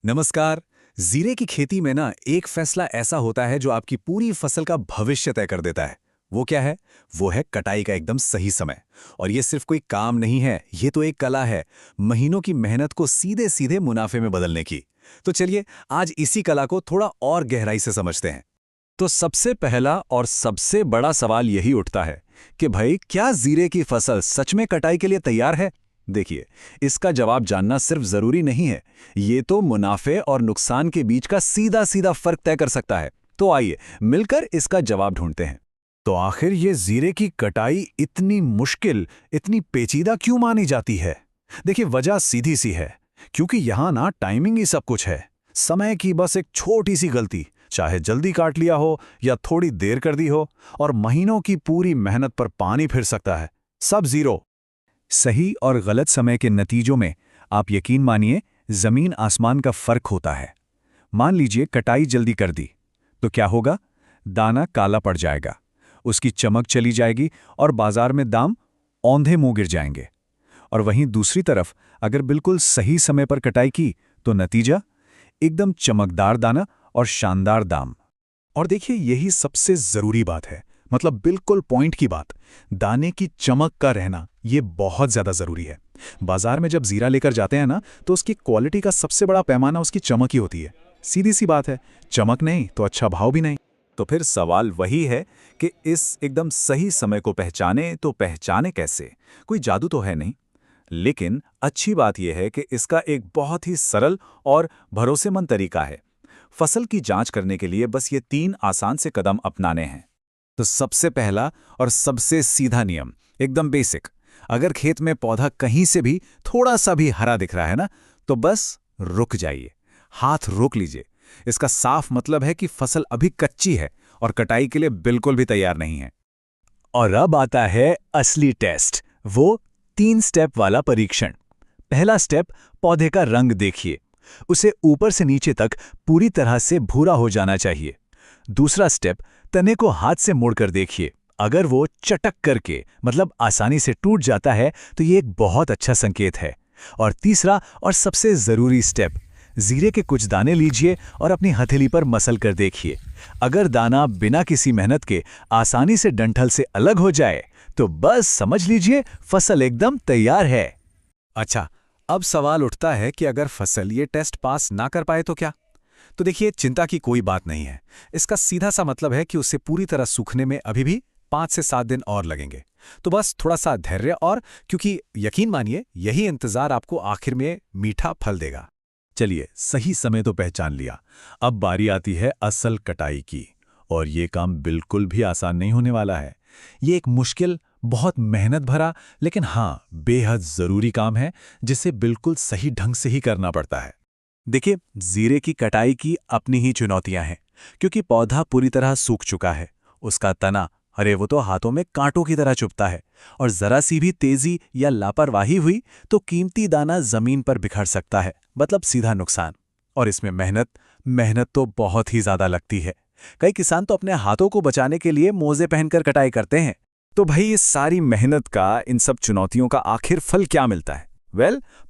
नमस्कार। जीरे की खेती में ना एक फैसला ऐसा होता है जो आपकी पूरी फसल का भविष्य तय कर देता है। वो क्या है? वो है कटाई का एकदम सही समय। और ये सिर्फ कोई काम नहीं है, ये तो एक कला है, महीनों की मेहनत को सीधे सीधे मुनाफे में बदलने की। तो चलिए आज इसी कला को थोड़ा और गहराई से समझते हैं। तो सबसे पहला और सबसे बड़ा सवाल यही उठता है कि भाई क्या जीरे की फसल सच में कटाई के लिए तैयार है? देखिए, इसका जवाब जानना सिर्फ जरूरी नहीं है, ये तो मुनाफे और नुकसान के बीच का सीधा सीधा फर्क तय कर सकता है। तो आइए मिलकर इसका जवाब ढूंढते हैं। तो आखिर ये जीरे की कटाई इतनी मुश्किल, इतनी पेचीदा क्यों मानी जाती है? देखिए, वजह सीधी सी है, क्योंकि यहां ना टाइमिंग ही सब कुछ है। समय की बस एक छोटी सी गलती, चाहे जल्दी काट लिया हो या थोड़ी देर कर दी हो, और महीनों की पूरी मेहनत पर पानी फिर सकता है। सब जीरो। सही और गलत समय के नतीजों में आप यकीन मानिए जमीन आसमान का फर्क होता है। मान लीजिए कटाई जल्दी कर दी तो क्या होगा? दाना काला पड़ जाएगा, उसकी चमक चली जाएगी और बाजार में दाम औंधे मुंह गिर जाएंगे। और वहीं दूसरी तरफ अगर बिल्कुल सही समय पर कटाई की तो नतीजा एकदम चमकदार दाना और शानदार दाम। और देखिए, यही सबसे जरूरी बात है, मतलब बिल्कुल पॉइंट की बात। दाने की चमक का रहना ये बहुत ज्यादा जरूरी है। बाजार में जब जीरा लेकर जाते हैं ना, तो उसकी क्वालिटी का सबसे बड़ा पैमाना उसकी चमक ही होती है। सीधी सी बात है, चमक नहीं तो अच्छा भाव भी नहीं। तो फिर सवाल वही है कि इस एकदम सही समय को पहचाने कैसे? कोई जादू तो है नहीं। लेकिन अच्छी बात यह है कि इसका एक बहुत ही सरल और भरोसेमंद तरीका है। फसल की जांच करने के लिए बस ये 3 आसान से कदम अपनाने हैं। तो सबसे पहला और सबसे सीधा नियम, एकदम बेसिक। अगर खेत में पौधा कहीं से भी थोड़ा सा भी हरा दिख रहा है ना, तो बस रुक जाइए, हाथ रोक लीजिए। इसका साफ मतलब है कि फसल अभी कच्ची है और कटाई के लिए बिल्कुल भी तैयार नहीं है। और अब आता है असली टेस्ट, वो 3 स्टेप वाला परीक्षण। पहला स्टेप, पौधे का रंग देखिए, उसे ऊपर से नीचे तक पूरी तरह से भूरा हो जाना चाहिए। दूसरा स्टेप, तने को हाथ से मोड़कर देखिए, अगर वो चटक करके मतलब आसानी से टूट जाता है तो ये एक बहुत अच्छा संकेत है। और तीसरा और सबसे जरूरी स्टेप, जीरे के कुछ दाने लीजिए और अपनी हथेली पर मसल कर देखिए। अगर दाना बिना किसी मेहनत के आसानी से डंठल से अलग हो जाए तो बस समझ लीजिए फसल एकदम तैयार है। अच्छा, अब सवाल उठता है कि अगर फसल ये टेस्ट पास ना कर पाए तो क्या? तो देखिए, चिंता की कोई बात नहीं है। इसका सीधा सा मतलब है कि उसे पूरी तरह सूखने में अभी भी 5 से 7 दिन और लगेंगे। तो बस थोड़ा सा धैर्य, और क्योंकि यकीन मानिए यही इंतजार आपको आखिर में मीठा फल देगा। चलिए, सही समय तो पहचान लिया, अब बारी आती है असल कटाई की। और ये काम बिल्कुल भी आसान नहीं होने वाला है। ये एक मुश्किल, बहुत मेहनत भरा, लेकिन हाँ बेहद जरूरी काम है, जिसे बिल्कुल सही ढंग से ही करना पड़ता है। देखिए, जीरे की कटाई की अपनी ही चुनौतियां हैं, क्योंकि पौधा पूरी तरह सूख चुका है। उसका तना, अरे वो तो हाथों में कांटों की तरह चुभता है, और जरा सी भी तेजी या लापरवाही हुई तो कीमती दाना जमीन पर बिखर सकता है, मतलब सीधा नुकसान। और इसमें मेहनत तो बहुत ही ज्यादा लगती है। कई किसान तो अपने हाथों को बचाने के लिए मोजे पहनकर कटाई करते हैं। तो भाई, इस सारी मेहनत का, इन सब चुनौतियों का आखिर फल क्या मिलता है?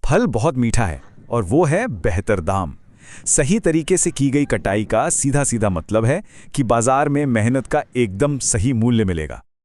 फल बहुत मीठा है, और वो है बेहतर दाम। सही तरीके से की गई कटाई का सीधा सीधा मतलब है कि बाजार में मेहनत का एकदम सही मूल्य मिलेगा।